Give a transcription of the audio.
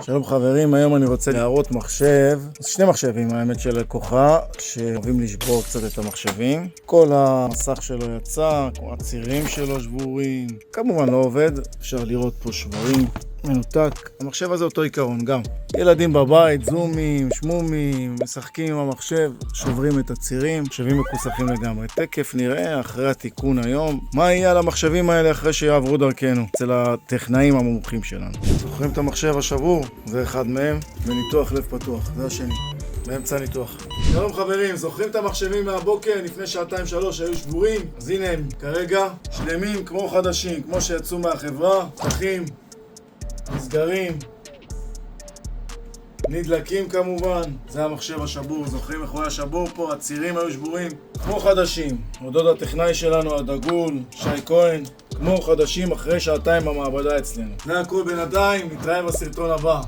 שלום חברים, היום אני רוצה להראות מחשב, שני מחשבים האמת של לקוחה שאוהבים לשבור קצת את המחשבים. כל המסך שלו יצא, הצירים שלו שבורים, כמובן לא עובד, אפשר לראות פה שברים, מנותק. המחשב הזה אותו עיקרון גם. ילדים בבית, זומים, שמומים, משחקים עם המחשב, שוברים את הצירים, מחשבים מקוסחים לגמרי. תקף נראה אחרי התיקון היום מה יהיה על המחשבים האלה אחרי שיעברו דרכנו אצל הטכנאים המומחים שלנו. זוכרים את המחשב השבור? זה אחד מהם, וניתוח לב פתוח, זה השני, באמצע ניתוח. שלום חברים, זוכרים את המחשבים מהבוקר לפני 2-3 היו שבורים? אז הנה הם כרגע שלמים כמו חדשים, כמו שיצאו מהחברה, פתחים, נסגרים, נדלקים כמובן. זה המחשב השבור, זוכרים איך הוא היה שבור פה? הצירים היו שבורים כמו חדשים. הודות הטכנאי שלנו הדגול, שי כהן, כמו חדשים אחרי 2 במעבדה אצלנו. זה הכל בינתיים, נתראה בסרטון הבא.